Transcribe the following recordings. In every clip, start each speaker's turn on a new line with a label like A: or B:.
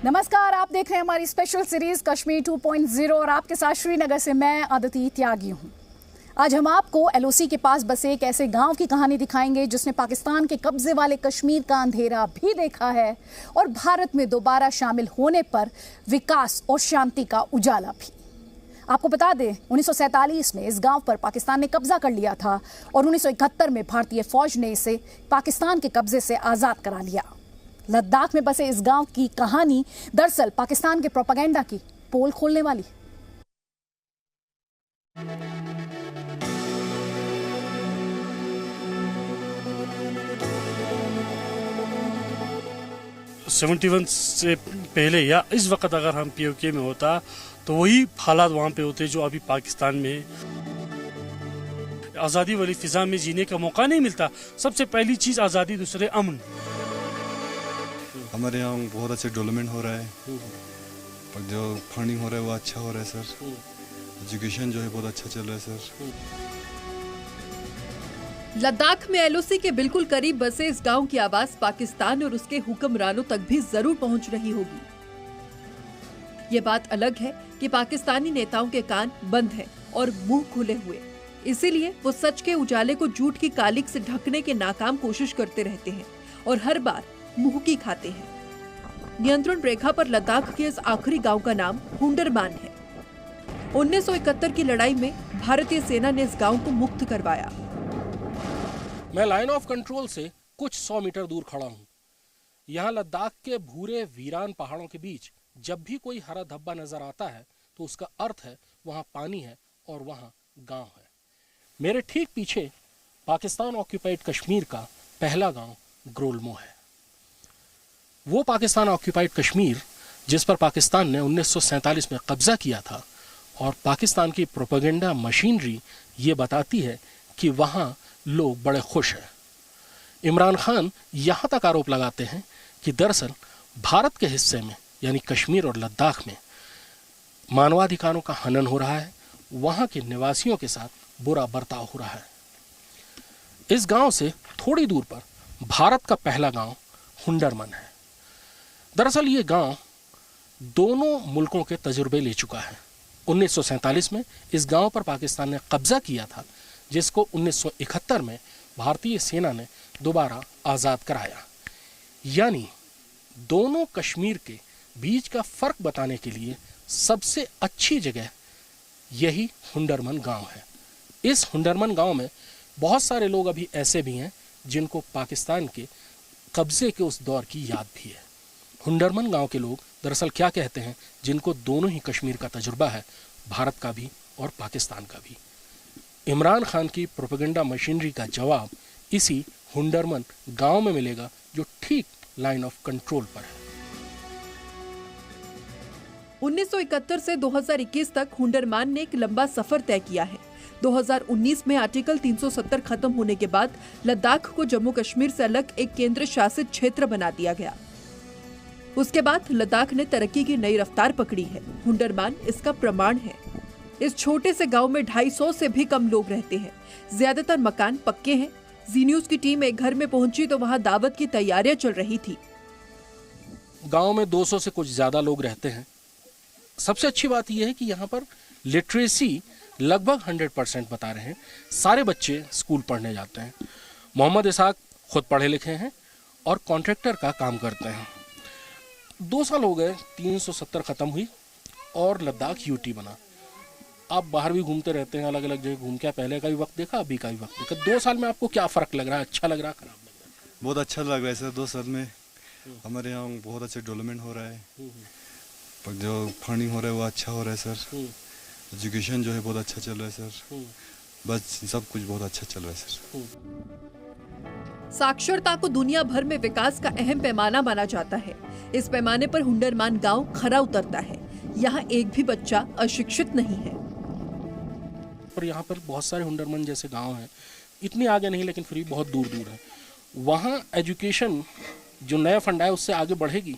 A: नमस्कार, आप देख रहे हैं हमारी स्पेशल सीरीज कश्मीर 2.0 और आपके साथ श्रीनगर से मैं अदिति त्यागी हूं। आज हम आपको एलओसी के पास बसे एक ऐसे गांव की कहानी दिखाएंगे जिसने पाकिस्तान के कब्जे वाले कश्मीर का अंधेरा भी देखा है और भारत में दोबारा शामिल होने पर विकास और शांति का उजाला भी। आपको बता दें, 1947 में इस गांव पर पाकिस्तान ने कब्जा कर लिया था और 1971 में भारतीय फौज ने इसे पाकिस्तान के कब्जे से आजाद करा लिया। लद्दाख में बसे इस गांव की कहानी दरअसल पाकिस्तान के प्रोपेगेंडा की पोल खोलने वाली।
B: 71 से पहले या इस वक्त अगर हम पीओके में होता तो वही हालात वहाँ पे होते जो अभी पाकिस्तान में है। आज़ादी वाली फिजा में जीने का मौका नहीं मिलता। सबसे पहली चीज़ आज़ादी, दूसरे अमन।
C: हमारे यहाँ बहुत अच्छे डेवलपमेंट हो रहा है, पर जो फंडिंग हो रहा है वो अच्छा हो रहा है सर। एजुकेशन जो है बहुत अच्छा चल रहा है सर।
D: लद्दाख में एलओसी के बिल्कुल करीब बसे इस गांव की आवाज पाकिस्तान और उसके हुक्मरानों तक भी जरूर पहुंच रही होगी। ये बात अलग है कि पाकिस्तानी नेताओं के कान बंद हैं और मुंह खुले हुए, इसीलिए वो सच के उजाले को झूठ की कालिक से ढकने के नाकाम कोशिश करते रहते हैं और हर बार मुंह की खाते हैं। नियंत्रण रेखा पर लद्दाख के इस आखिरी गांव का नाम हुंडरमान है। 1971 की लड़ाई में भारतीय सेना ने इस गांव को मुक्त करवाया।
E: मैं लाइन ऑफ कंट्रोल से कुछ 100 मीटर दूर खड़ा हूँ। यहाँ लद्दाख के भूरे वीरान पहाड़ों के बीच जब भी कोई हरा धब्बा नजर आता है तो उसका अर्थ है वहाँ पानी है और वहाँ गांव है। मेरे ठीक पीछे पाकिस्तान ऑक्यूपाइड कश्मीर का पहला गांव ग्रोलमो है। वो पाकिस्तान ऑक्यूपाइड कश्मीर जिस पर पाकिस्तान ने 1947 में कब्जा किया था और पाकिस्तान की प्रोपेगेंडा मशीनरी ये बताती है कि वहाँ लोग बड़े खुश हैं। इमरान खान यहाँ तक आरोप लगाते हैं कि दरअसल भारत के हिस्से में यानी कश्मीर और लद्दाख में मानवाधिकारों का हनन हो रहा है, वहाँ के निवासियों के साथ बुरा बर्ताव हो रहा है। इस गांव से थोड़ी दूर पर भारत का पहला गांव हुंडरमन है। दरअसल ये गांव दोनों मुल्कों के तजुर्बे ले चुका है। 1947 में इस गांव पर पाकिस्तान ने कब्जा किया था, जिसको 1971 में भारतीय सेना ने दोबारा आज़ाद कराया। यानी दोनों कश्मीर के बीच का फर्क बताने के लिए सबसे अच्छी जगह यही हुंडरमन गांव है। इस हुंडरमन गांव में बहुत सारे लोग अभी ऐसे भी हैं जिनको पाकिस्तान के कब्जे के उस दौर की याद भी है। हुंडरमन गांव के लोग दरअसल क्या कहते हैं, जिनको दोनों ही कश्मीर का तजुर्बा है, भारत का भी और पाकिस्तान का भी। इमरान खान की प्रोपेगेंडा मशीनरी का जवाब इसी हुंडरमन गांव में मिलेगा, जो ठीक लाइन ऑफ कंट्रोल पर है।
D: 1971 से 2021 तक हुंडरमान ने एक लंबा सफर तय किया है। 2019 में आर्टिकल 370 खत्म होने के बाद लद्दाख को जम्मू कश्मीर से अलग एक केंद्र शासित क्षेत्र बना दिया गया। उसके बाद लद्दाख ने तरक्की की नई रफ्तार पकड़ी है। हुंडरमान इसका प्रमाण है। इस छोटे से गांव में 250 से भी कम लोग रहते हैं। ज्यादातर मकान पक्के हैं। जी न्यूज की टीम एक घर में पहुंची तो वहां दावत की तैयारियां चल रही थी।
E: गांव में 200 से कुछ ज्यादा लोग रहते हैं। सबसे अच्छी बात यह है कि यहाँ पर लिटरेसी लगभग 100% बता रहे हैं। सारे बच्चे स्कूल पढ़ने जाते हैं। मोहम्मद इसाक खुद पढ़े लिखे हैं और कॉन्ट्रैक्टर का काम करते हैं। 2 साल हो गए, 370 खत्म हुई और लद्दाख यूटी बना। आप बाहर भी घूमते रहते हैं, अलग अलग जगह घूम के पहले का भी वक्त देखा, अभी का भी वक्त देखा। 2 साल में आपको क्या फर्क लग रहा है? अच्छा लग रहा है, खराब लग रहा है?
C: बहुत अच्छा लग रहा है सर। 2 साल में हमारे यहाँ बहुत अच्छे डेवलपमेंट हो रहा है, पर जो फंडिंग हो रहा है वो अच्छा हो रहा है सर। एजुकेशन जो है बहुत अच्छा चल रहा है सर। बस सब कुछ बहुत अच्छा चल रहा है सर।
D: साक्षरता को दुनिया भर में विकास का अहम पैमाना माना जाता है। इस पैमाने पर हुंडरमान गांव खरा उतरता है। यहाँ एक भी बच्चा अशिक्षित नहीं है।
E: पर यहाँ पर बहुत सारे हुंडरमन जैसे गांव हैं, इतनी आगे नहीं लेकिन फिर भी बहुत दूर दूर है। वहाँ एजुकेशन जो नया फंड है उससे आगे बढ़ेगी,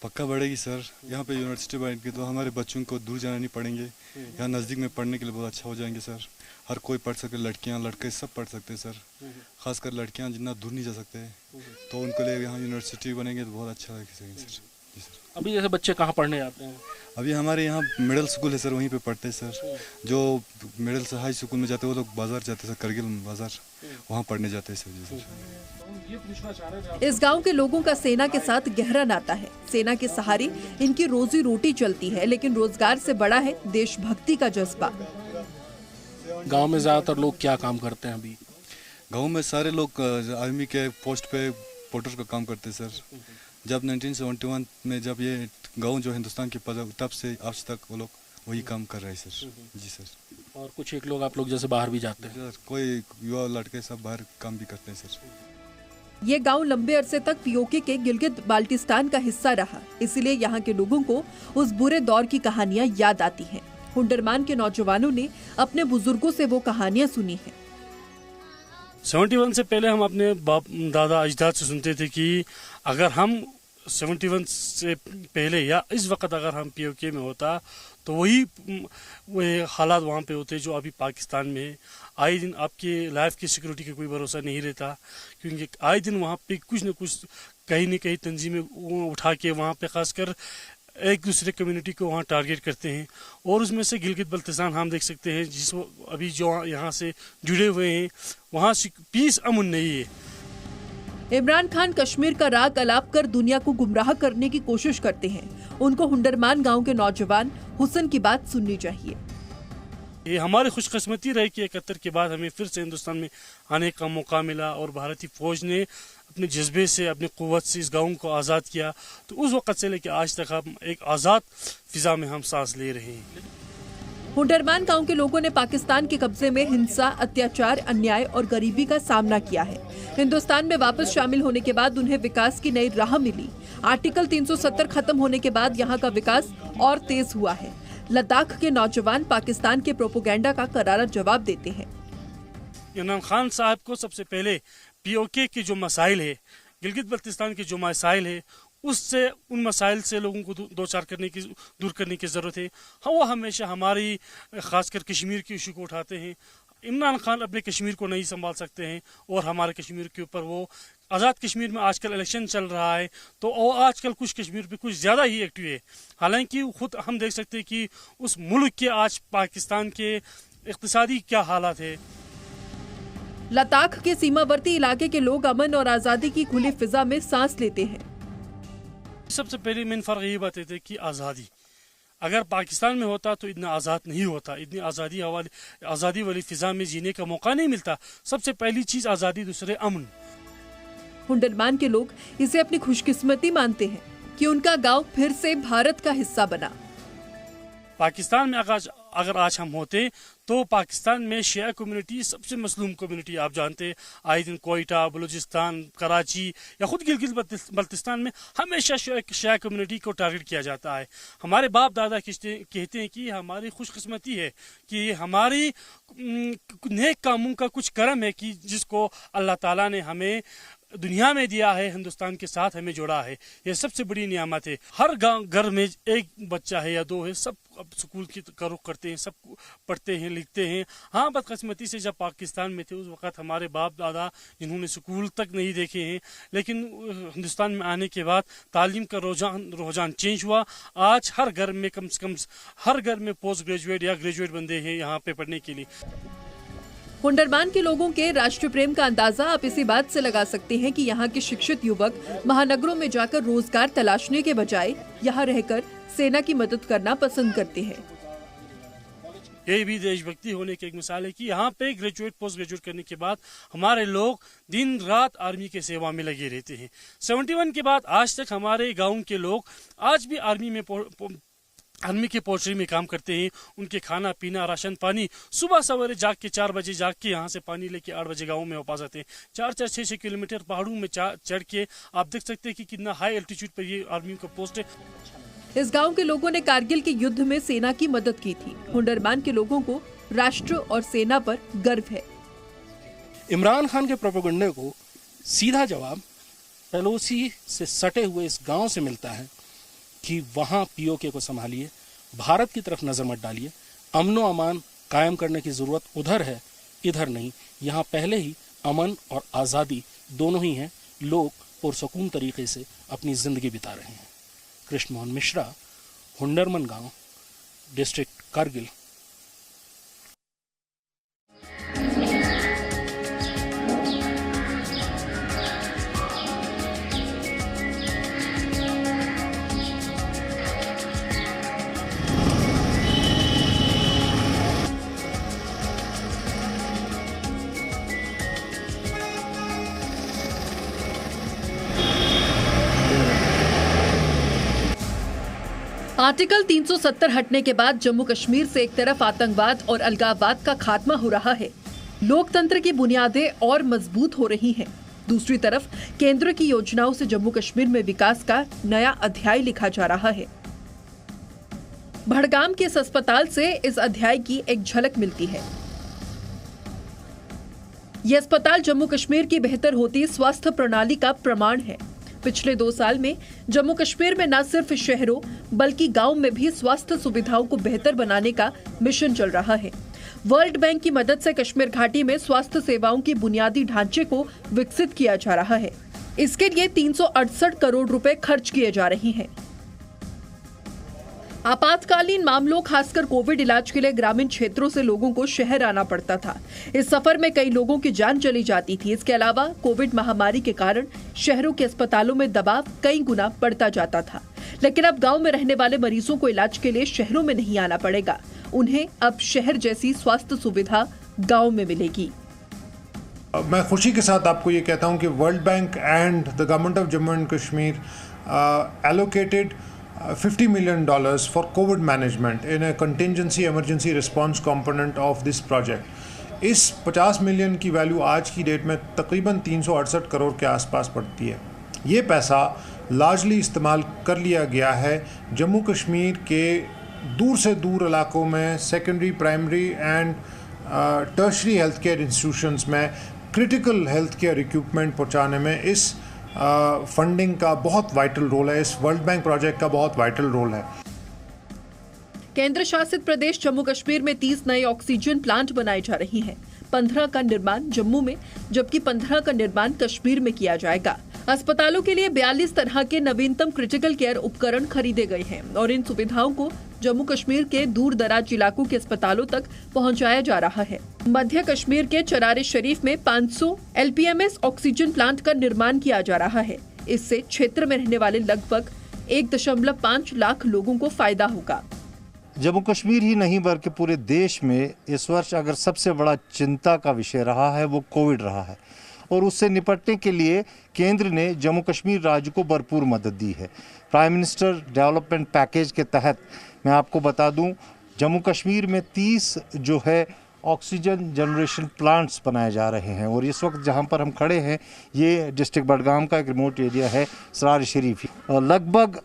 C: पक्का बढ़ेगी सर। यहाँ पे यूनिवर्सिटी बढ़ेगी तो हमारे बच्चों को दूर जाना नहीं पड़ेंगे। यहाँ नज़दीक में पढ़ने के लिए बहुत अच्छा हो जाएंगे सर। हर कोई पढ़ सकते, लड़कियाँ लड़के सब पढ़ सकते हैं सर। खासकर लड़कियाँ जितना दूर नहीं जा सकते, तो उनके लिए यहाँ यूनिवर्सिटी बनेंगे तो बहुत अच्छा लगेगा सर। जी सर।
E: अभी जैसे बच्चे कहाँ पढ़ने जाते हैं?
C: अभी हमारे यहाँ मिडिल स्कूल है सर, वहीं पे पढ़ते हैं सर। जो मिडिल से हाई स्कूल में जाते हैं वो लोग बाजार जाते हैं सर, करगिल बाजार, वहाँ पढ़ने जाते हैं सर। जी सर।
E: ये पूछना चाह रहे थे
D: इस गांव के लोगों का सेना के साथ गहरा नाता है। सेना के सहारे इनकी रोजी रोटी चलती है, लेकिन रोजगार से बड़ा है देशभक्ति का जज्बा।
E: गांव में ज्यादातर लोग क्या काम करते हैं अभी?
C: गाँव में सारे लोग आर्मी के पोस्ट पे पोर्टर का काम करते हैं सर। जब 1971 में जब ये गाँव जो हिंदुस्तान के तब से आज तक वो लोग वही काम कर रहे हैं सर। जी सर।
E: और कुछ एक लोग आप लोग जैसे बाहर भी जाते हैं?
C: सर कोई युवा लड़के सब बाहर काम भी करते हैं सर।
D: ये गांव लंबे अरसे तक पीओके के गिलगित बाल्टिस्तान का हिस्सा रहा, इसीलिए यहाँ के लोगों को उस बुरे दौर की कहानियां याद आती हैं। हुंडरमान के नौजवानों ने अपने बुजुर्गों से वो कहानियां सुनी हैं।
B: 71 से पहले हम अपने बाप दादा अजदाद से सुनते थे कि अगर हम 71 से पहले या इस वक्त अगर हम पीओके में होता तो वही हालात वहाँ पे होते जो अभी पाकिस्तान में है। आए दिन आपके लाइफ की सिक्योरिटी का कोई भरोसा नहीं रहता, क्योंकि आए दिन वहाँ पे कुछ न कुछ कहीं न कहीं तंजीमें उठा के वहाँ पे खासकर एक दूसरे कम्युनिटी को वहाँ टारगेट करते हैं। और उसमें से गिलगित बल्तिस्तान हम देख सकते हैं, जिस अभी जो यहाँ से जुड़े हुए हैं वहाँ पीस अमन नहीं है।
D: इमरान खान कश्मीर का राग अलाप कर दुनिया को गुमराह करने की कोशिश करते हैं। उनको हुंडरमान गांव के नौजवान हुसन की बात सुननी चाहिए।
B: ये हमारी खुशकिस्मती रही कि 71 के बाद हमें फिर से हिंदुस्तान में आने का मौका मिला और भारतीय फौज ने अपने जज्बे से, अपनी क़ुव्वत से इस गाँव को आज़ाद किया। तो उस वक़्त से लेकर आज तक हम एक आज़ाद फ़िज़ा में हम सांस ले रहे हैं।
D: हुंडरमान गांव के लोगों ने पाकिस्तान के कब्जे में हिंसा, अत्याचार, अन्याय और गरीबी का सामना किया है। हिंदुस्तान में वापस शामिल होने के बाद उन्हें विकास की नई राह मिली। आर्टिकल 370 खत्म होने के बाद यहाँ का विकास और तेज हुआ है। लद्दाख के नौजवान पाकिस्तान के प्रोपोगेंडा का करारा जवाब देते हैं।
B: इमरान खान साहब को सबसे पहले पीओके के जो मसाइल है, गिलगित बल्तिस्तान के जो मसाइल है, उससे उन मसाइल से लोगों को दूर करने की ज़रूरत है। हाँ, वो हमेशा हमारी खासकर कश्मीर की इशू को उठाते हैं। इमरान खान अपने कश्मीर को नहीं संभाल सकते हैं और हमारे कश्मीर के ऊपर वो आज़ाद कश्मीर में आजकल इलेक्शन चल रहा है तो वो आजकल कुछ कश्मीर पे कुछ ज़्यादा ही एक्टिव है। हालांकि खुद हम देख सकते हैं कि उस मुल्क के आज पाकिस्तान के इक़्तिसादी क्या हालात है।
D: लद्दाख के सीमावर्ती इलाके के लोग अमन और आज़ादी की खुली फिजा में सांस लेते हैं।
B: सबसे पहले मेन फ़र्क यही बात है कि आज़ादी अगर पाकिस्तान में होता तो इतना आज़ाद नहीं होता, इतनी आज़ादी वाली फ़िज़ा में जीने का मौका नहीं मिलता। सबसे पहली चीज़ आज़ादी, दूसरे अमन।
D: हुंडरमान के लोग इसे अपनी खुशकिस्मती मानते हैं कि उनका गांव फिर से भारत का हिस्सा बना।
B: पाकिस्तान में अगर आज हम होते तो पाकिस्तान में शिया कम्युनिटी सबसे मसलूम कम्युनिटी, आप जानते हैं, आए दिन कोयटा, बलूचिस्तान, कराची या खुद गिलगित बल्तिस्तान में हमेशा शिया कम्युनिटी को टारगेट किया जाता है। हमारे बाप दादा कहते हैं कि हमारी खुशकिस्मती है कि हमारी नेक कामों का कुछ करम है कि जिसको अल्लाह ताला ने हमें दुनिया में दिया है, हिंदुस्तान के साथ हमें जोड़ा है। ये सबसे बड़ी नियामत है। हर घर में एक बच्चा है या दो है, सब अब स्कूल की रुख करते हैं, सब पढ़ते हैं, लिखते हैं। हाँ, बदकिस्मती से जब पाकिस्तान में थे उस वक़्त हमारे बाप दादा जिन्होंने स्कूल तक नहीं देखे हैं, लेकिन हिंदुस्तान में आने के बाद तालीम का रुझान चेंज हुआ। आज हर घर में कम से कम हर घर में पोस्ट ग्रेजुएट या ग्रेजुएट बंदे हैं यहाँ पे पढ़ने के लिए।
D: हुंडरमान के लोगों के राष्ट्र प्रेम का अंदाजा आप इसी बात से लगा सकते हैं कि यहाँ के शिक्षित युवक महानगरों में जाकर रोजगार तलाशने के बजाय यहाँ रहकर सेना की मदद करना पसंद करते हैं।
B: ये भी देशभक्ति होने की एक मिसाल है कि यहाँ पे ग्रेजुएट, पोस्ट ग्रेजुएट करने के बाद हमारे लोग दिन रात आर्मी के सेवा में लगे रहते हैं। 71 के बाद आज तक हमारे गाँव के लोग आज भी आर्मी के पोल्ट्री में काम करते हैं। उनके खाना पीना, राशन पानी, सुबह सवेरे जाग के 4 बजे जाग के यहाँ से पानी लेके 8 बजे गाँव में वापस आते हैं। 4-6 किलोमीटर पहाड़ों में चढ़ के आप देख सकते हैं कि कितना हाई एल्टीट्यूड पर ये आर्मी का पोस्ट है।
D: इस गांव के लोगों ने कारगिल के युद्ध में सेना की मदद की थी। हुंडरमान के लोगों को राष्ट्र और सेना पर गर्व है।
E: इमरान खान के प्रोपेगेंडे को सीधा जवाब पेलोसी से सटे हुए इस गांव से मिलता है कि वहां पीओके को संभालिए, भारत की तरफ नजर मत डालिए। अमनो अमान कायम करने की जरूरत उधर है, इधर नहीं। यहाँ पहले ही अमन और आज़ादी दोनों ही हैं। लोग पुरसकून तरीके से अपनी जिंदगी बिता रहे हैं। कृष्ण मोहन मिश्रा, हुंडरमन गांव, डिस्ट्रिक्ट कारगिल।
D: आर्टिकल 370 हटने के बाद जम्मू कश्मीर से एक तरफ आतंकवाद और अलगाववाद का खात्मा हो रहा है, लोकतंत्र की बुनियादें और मजबूत हो रही हैं। दूसरी तरफ केंद्र की योजनाओं से जम्मू कश्मीर में विकास का नया अध्याय लिखा जा रहा है। भड़गाम के इस अस्पताल से इस अध्याय की एक झलक मिलती है। यह अस्पताल जम्मू कश्मीर की बेहतर होती स्वास्थ्य प्रणाली का प्रमाण है। पिछले 2 साल में जम्मू कश्मीर में न सिर्फ शहरों बल्कि गांव में भी स्वास्थ्य सुविधाओं को बेहतर बनाने का मिशन चल रहा है। वर्ल्ड बैंक की मदद से कश्मीर घाटी में स्वास्थ्य सेवाओं की बुनियादी ढांचे को विकसित किया जा रहा है। इसके लिए 368 करोड़ रुपए खर्च किए जा रहे हैं। आपातकालीन मामलों खासकर कोविड इलाज के लिए ग्रामीण क्षेत्रों से लोगों को शहर आना पड़ता था। इस सफर में कई लोगों की जान चली जाती थी। इसके अलावा कोविड महामारी के कारण शहरों के अस्पतालों में दबाव कई गुना बढ़ता जाता था। लेकिन अब गांव में रहने वाले मरीजों को इलाज के लिए शहरों में नहीं आना पड़ेगा। उन्हें अब शहर जैसी स्वास्थ्य सुविधा गाँव में मिलेगी।
F: मैं खुशी के साथ आपको ये कहता हूँ कि world bank and the government of Jammu and Kashmir allocated $50 million for COVID management in a contingency emergency response component of this project। इस 50 मिलियन की वैल्यू आज की डेट में तकरीबन 368 करोड़ के आसपास पड़ती है। ये पैसा लार्जली इस्तेमाल कर लिया गया है जम्मू कश्मीर के दूर से दूर इलाकों में secondary, primary and tertiary health care institutions में क्रिटिकल हेल्थ केयर इक्विपमेंट पहुँचाने में इस फंडिंग का बहुत वाइटल रोल है। इस वर्ल्ड बैंक प्रोजेक्ट का बहुत वाइटल रोल है।
D: केंद्र शासित प्रदेश जम्मू कश्मीर में 30 नए ऑक्सीजन प्लांट बनाए जा रहे हैं। 15 का निर्माण जम्मू में जबकि 15 का निर्माण कश्मीर में किया जाएगा। अस्पतालों के लिए 42 तरह के नवीनतम क्रिटिकल केयर उपकरण खरीदे गए हैं और इन सुविधाओं को जम्मू कश्मीर के दूर दराज इलाकों के अस्पतालों तक पहुंचाया जा रहा है। मध्य कश्मीर के चरार शरीफ में 500 LPMS ऑक्सीजन प्लांट का निर्माण किया जा रहा है। इससे क्षेत्र में रहने वाले लगभग 1.5 लाख लोगों को फायदा होगा।
G: जम्मू कश्मीर ही नहीं बल्कि पूरे देश में इस वर्ष अगर सबसे बड़ा चिंता का विषय रहा है वो कोविड रहा है और उससे निपटने के लिए केंद्र ने जम्मू कश्मीर राज्य को भरपूर मदद दी है। प्राइम मिनिस्टर डेवलपमेंट पैकेज के तहत मैं आपको बता दूं, जम्मू कश्मीर में 30 जो है ऑक्सीजन जनरेशन प्लांट्स बनाए जा रहे हैं और इस वक्त जहां पर हम खड़े हैं ये डिस्ट्रिक्ट बडगाम का एक रिमोट एरिया है, सरार शरीफ। और लगभग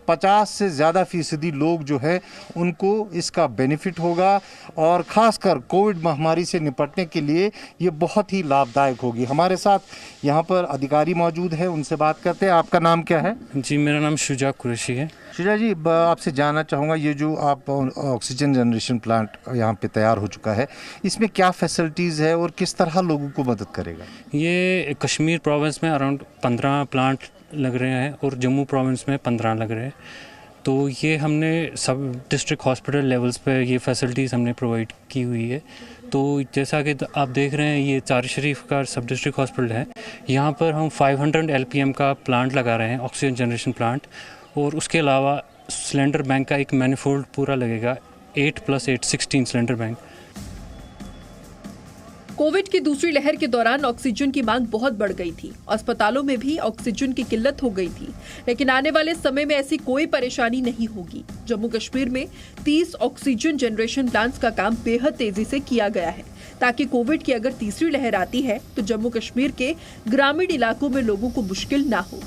G: 50 से ज़्यादा फीसदी लोग जो है उनको इसका बेनिफिट होगा और ख़ासकर कोविड महामारी से निपटने के लिए ये बहुत ही लाभदायक होगी। हमारे साथ यहाँ पर अधिकारी मौजूद है, उनसे बात करते हैं। आपका नाम क्या है?
H: जी, मेरा नाम शुजा कुरैशी है।
G: शुजा जी, आपसे जानना चाहूँगा ये जो आप ऑक्सीजन जनरेशन प्लांट यहाँ पे तैयार हो चुका है, इसमें क्या फैसिलिटीज़ है और किस तरह लोगों को मदद करेगा?
H: ये कश्मीर प्रोविंस में अराउंड 15 प्लांट लग रहे हैं और जम्मू प्रोविंस में 15 लग रहे हैं। तो ये हमने सब डिस्ट्रिक्ट हॉस्पिटल लेवल्स पे ये फैसिलिटीज़ हमने प्रोवाइड की हुई है। तो जैसा कि आप देख रहे हैं ये चार शरीफ का सब डिस्ट्रिक्ट हॉस्पिटल है। यहाँ पर हम 500 LPM का प्लांट लगा रहे हैं, ऑक्सीजन जनरेशन प्लांट, और उसके अलावा सिलेंडर बैंक का एक मैनिफोल्ड पूरा लगेगा, 8+8 16 सिलेंडर बैंक।
D: कोविड की दूसरी लहर के दौरान ऑक्सीजन की मांग बहुत बढ़ गई थी। अस्पतालों में भी ऑक्सीजन की किल्लत हो गई थी, लेकिन आने वाले समय में ऐसी कोई परेशानी नहीं होगी। जम्मू कश्मीर में 30 ऑक्सीजन जनरेशन प्लांट्स का काम बेहद तेजी से किया गया है ताकि कोविड की अगर तीसरी लहर आती है तो जम्मू कश्मीर के ग्रामीण इलाकों में लोगों को मुश्किल ना हो।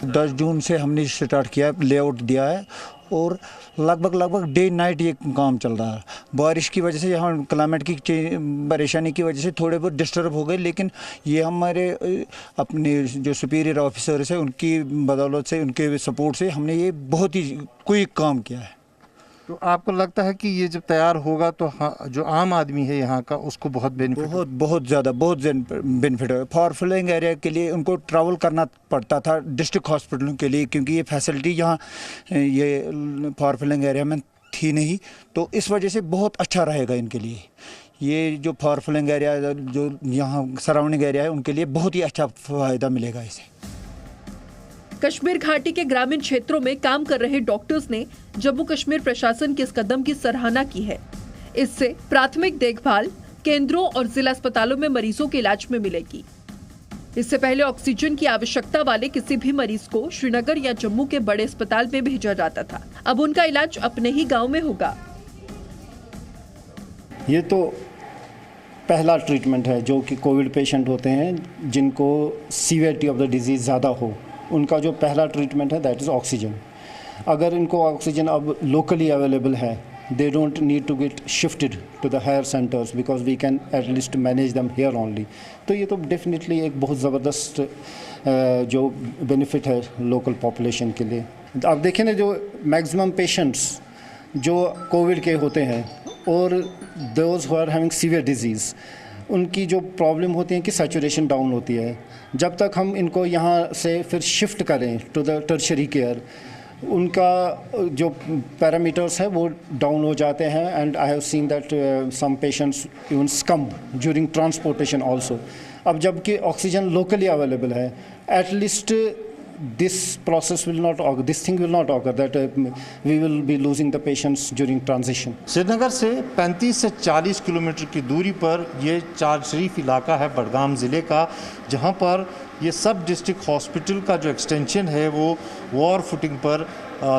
I: 10 जून से हमने स्टार्ट किया, लेआउट दिया है और लगभग डे नाइट ये काम चल रहा है। बारिश की वजह से यहाँ क्लाइमेट की परेशानी की वजह से थोड़े बहुत डिस्टर्ब हो गए, लेकिन ये हमारे अपने जो सुपीरियर ऑफिसर्स हैं उनकी बदौलत से, उनके सपोर्ट से हमने ये बहुत ही क्विक काम किया है।
G: तो आपको लगता है कि ये जब तैयार होगा तो जो आम आदमी है यहाँ का उसको बहुत बेनिफिट,
I: बहुत ज़्यादा बेनिफिट है। फॉर फिलिंग एरिया के लिए उनको ट्रैवल करना पड़ता था डिस्ट्रिक्ट हॉस्पिटलों के लिए, क्योंकि ये फैसिलिटी यहाँ ये फॉर फिलिंग एरिया में थी नहीं, तो इस वजह से बहुत अच्छा रहेगा इनके लिए। ये जो फॉर फिलिंग एरिया जो यहाँ सराउंडिंग एरिया है उनके लिए बहुत ही अच्छा फ़ायदा मिलेगा इसे।
D: कश्मीर घाटी के ग्रामीण क्षेत्रों में काम कर रहे डॉक्टर्स ने जम्मू कश्मीर प्रशासन के इस कदम की सराहना की है। इससे प्राथमिक देखभाल केंद्रों और जिला अस्पतालों में मरीजों के इलाज में मिलेगी। इससे पहले ऑक्सीजन की आवश्यकता वाले किसी भी मरीज को श्रीनगर या जम्मू के बड़े अस्पताल में भेजा जाता था, अब उनका इलाज अपने ही गांव में होगा।
J: ये तो पहला ट्रीटमेंट है जो कि कोविड पेशेंट होते हैं जिनको सीवियरिटी ऑफ द डिजीज़ ज़्यादा हो, उनका जो पहला ट्रीटमेंट है दैट इज़ ऑक्सीजन। अगर इनको ऑक्सीजन अब लोकली अवेलेबल है, they don't need to get shifted to the higher centers because we can at least manage them here only। तो ये तो डेफिनेटली एक बहुत ज़बरदस्त जो बेनिफिट है लोकल पॉपुलेशन के लिए। आप देखें ना, जो मैक्सिमम पेशेंट्स जो कोविड के होते हैं और those who are having severe disease, उनकी जो प्रॉब्लम होती है कि सैचुरेशन डाउन होती है। जब तक हम इनको यहाँ से फिर शिफ्ट करें टू द टर्शरी केयर, उनका जो पैरामीटर्स है वो डाउन हो जाते हैं। And I have seen that some patients even succumb during transportation also. अब जबकि ऑक्सीजन लोकली अवेलेबल है, at least this process will not occur, this thing will not occur that we will be losing the patients during transition।
G: Srinagar से 35 से 40 kilometre की दूरी पर ये चार शरीफ इलाका है बडगाम ज़िले का, जहाँ पर ये सब डिस्ट्रिक्ट हॉस्पिटल का जो एक्सटेंशन है वो वॉर फुटिंग पर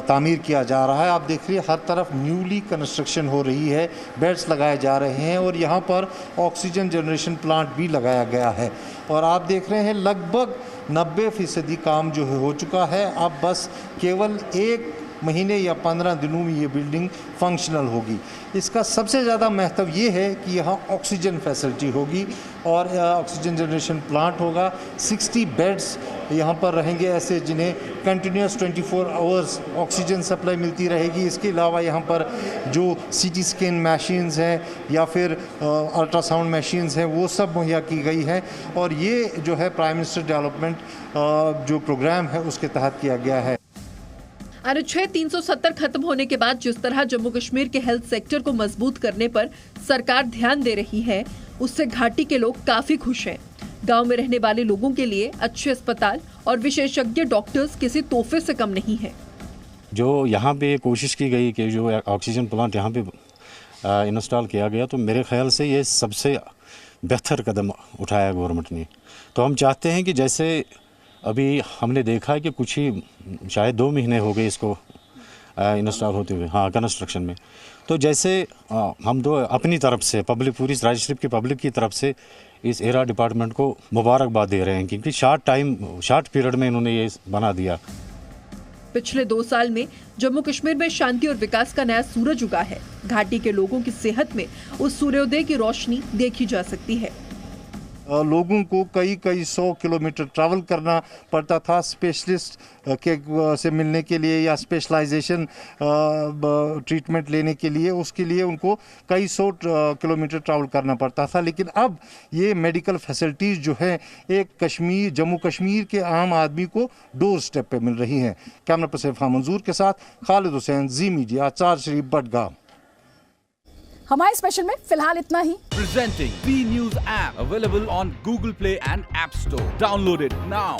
G: तामीर किया जा रहा है। आप देख रहे हैं हर तरफ न्यूली कंस्ट्रक्शन हो रही है, बेड्स लगाए जा रहे हैं और यहाँ पर ऑक्सीजन जनरेशन प्लांट भी लगाया गया है। और आप देख रहे हैं लगभग 90% काम जो है हो चुका है। अब बस केवल 1 महीने या 15 दिनों में ये बिल्डिंग फंक्शनल होगी। इसका सबसे ज़्यादा महत्व ये है कि यहाँ ऑक्सीजन फैसिलिटी होगी और ऑक्सीजन जनरेशन प्लांट होगा। 60 बेड्स यहाँ पर रहेंगे ऐसे जिन्हें कंटिन्यूस 24 आवर्स ऑक्सीजन सप्लाई मिलती रहेगी। इसके अलावा यहाँ पर जो CT स्कैन मशीन्स हैं या फिर अल्ट्रासाउंड मशीन्स हैं वो सब मुहैया की गई है। और ये जो है प्राइम मिनिस्टर डेवलपमेंट जो प्रोग्राम है उसके तहत किया गया है।
D: अनुच्छेद 370 खत्म होने के बाद जिस तरह जम्मू कश्मीर के हेल्थ सेक्टर को मजबूत करने पर सरकार ध्यान दे रही है, उससे घाटी के लोग काफी खुश हैं। गांव में रहने वाले लोगों के लिए अच्छे अस्पताल और विशेषज्ञ डॉक्टर्स किसी तोहफे से कम नहीं है।
K: जो यहाँ पे कोशिश की गई कि जो ऑक्सीजन प्लांट यहाँ पे इंस्टॉल किया गया, तो मेरे ख्याल से ये सबसे बेहतर कदम उठाया गवर्नमेंट ने। तो हम चाहते हैं कि जैसे अभी हमने देखा है कि कुछ ही शायद 2 महीने हो गए इसको इंस्टॉल होते हुए, हाँ, कंस्ट्रक्शन में। तो जैसे हम अपनी तरफ से पब्लिक, पूरी राजशरीफ की पब्लिक की तरफ से इस एरा डिपार्टमेंट को मुबारकबाद दे रहे हैं, क्योंकि शॉर्ट पीरियड में इन्होंने ये बना दिया।
D: पिछले 2 साल में जम्मू कश्मीर में शांति और विकास का नया सूरज उगा है। घाटी के लोगों की सेहत में उस सूर्योदय की रोशनी देखी जा सकती है।
G: लोगों को कई 100 किलोमीटर ट्रैवल करना पड़ता था स्पेशलिस्ट के से मिलने के लिए या स्पेशलाइजेशन ट्रीटमेंट लेने के लिए। उसके लिए उनको कई 100 किलोमीटर ट्रैवल करना पड़ता था। लेकिन अब ये मेडिकल फैसिलिटीज़ जो है एक जम्मू कश्मीर के आम आदमी को डोर स्टेप पे मिल रही हैं। कैमरा पर्सन इरफान मंजूर के साथ खालिद हुसैन, जी मीडिया, चार शरीफ, बडगाम।
A: हमारे स्पेशल में फिलहाल इतना ही।
L: Presenting B News app available on Google Play and App Store. Download it now.